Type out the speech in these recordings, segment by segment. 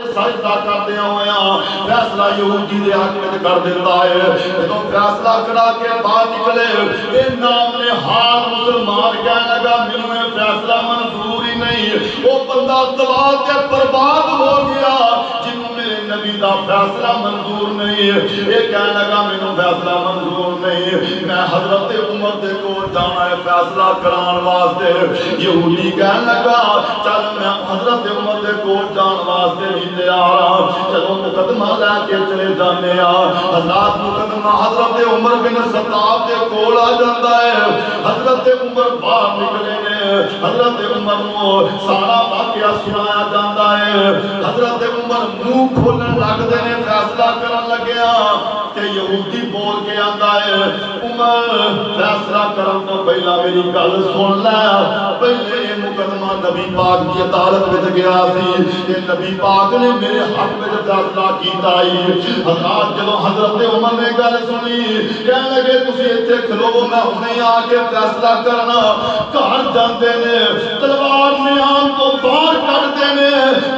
سجدہ کردیا ہوا فیصلہ یہودی دے حق میں کر دیتا ہے. جدوں فیصلہ کرا کے باہر نکلے اے نام نے ہار مسلمان کہنے لگا مینوں یہ فیصلہ منظور ہی نہیں. وہ بندہ تباہ تے برباد ہو گیا جنوں میرے نبی دا فیصلہ منظور نہیں. یہ کہنے لگا مینوں فیصلہ منظور نہیں, میں حضرت عمر دے کول جانا ہے فیصلہ کران واسطے. یہودی کہنے لگا چل میں حضرت عمر دے کول جان واسطے لے آ رہا. چلو مقدمہ لے کے چلے جانے حضرات مقدمہ حضرت عمر بن خطاب دے کول آ جاتا ہے. حضرت عمر باہر نکلے نے, حضرت عمر نو سارا واقعہ سنایا جاتا ہے. حضرت عمر منہ کھولن لگدے نے فیصلہ کرن لگیا تے یہودی بول کے آندا ہے عمر فیصلہ کرن تو پہلا میری گل سن لے. پہلے یہ مقدمہ نبی پاک کی عدالت وچ گیا سی تے نبی پاک نے میرے حق میں فیصلہ کیتا ہے. حضرات جدوں حضرت عمر نے گل سنی کہنے لگے تسی ایتھے کھلو میں ہنے آ کے فیصلہ کرنا. گھر جاندے نے تلوار نیام تو باہر کڈدے نے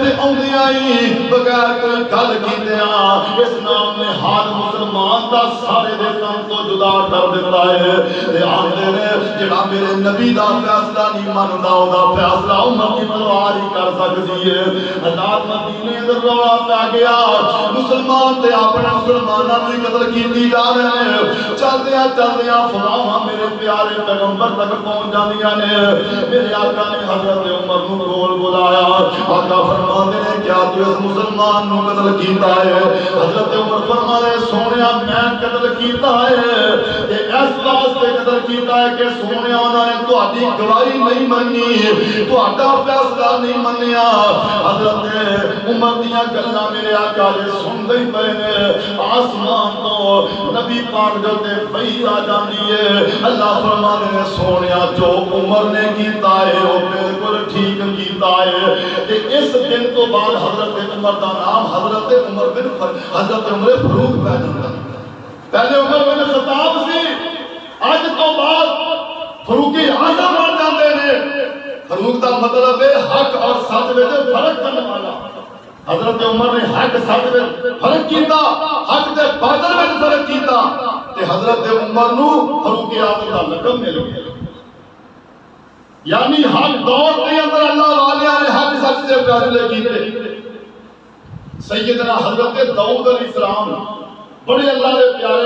تے اوندیاں ہی بغیر کوئی گل کیتیاں اس نام نے ہر مسلمان دا سارے دے کم تو جدا کر دیتا ہے. تے آندے نے جڑا میرے نبی دا فیصلہ نہیں مندا او دا فیصلہ عمر کی تلوار ہی کر سکدی ہے. حضرات مدینے اندر رولا پہ گیا مسلمان تے اپنے مسلماناں دی قتل کیتی جا رہے ہیں. چلدیاں چلدیاں فلاواں میرے پیارے پیغمبر تک پہنچ جاندیاں نے. میرے آقا نے حضرت عمر نو کول بلایا. آقا فرماندے نے کیا تو اس مسلمان نو قتل کیتا ہے؟ حضرت عمر فرماندے سونیا میں قتل کیتا ہے تے اس واسطے قتل کیتا ہے کہ سونیا انہاں نے تہاڈی گواہی نہیں منی, تہاڈا فیصلہ نہیں منیا. حضرت عمر دیاں گلاں میرے آقا دے سن دے پے نے. آسمان تو نبی پاک دے وحی آ جاندی ہے. اللہ فرماندے نے سونیا جو عمر نے کیتا ہے او بالکل ٹھیک کیتا ہے. تے اس دن تو بعد حضرت عمر دا نام حضرت عمر بن حضرت عمر فاروق پہ جاتا. پہلے عمر بن خطاب سی, اج تو بعد فاروق اعظم بن جاندے نے. فاروق دا مطلب ہے حق اور سچ وچ فرق کرنے والا. حضرت عمر نے حق سچ وچ فرق کیتا, حق دے باطل وچ فرق کیتا تے حضرت عمر نو فاروق اعظم دا لقب مل گیا. یعنی ہر دور کے اندر اللہ والیاں نے حق سچ سے فیصلے کیتے. سیدنا حضرت داؤد علیہ السلام بڑے اللہ دے پیارے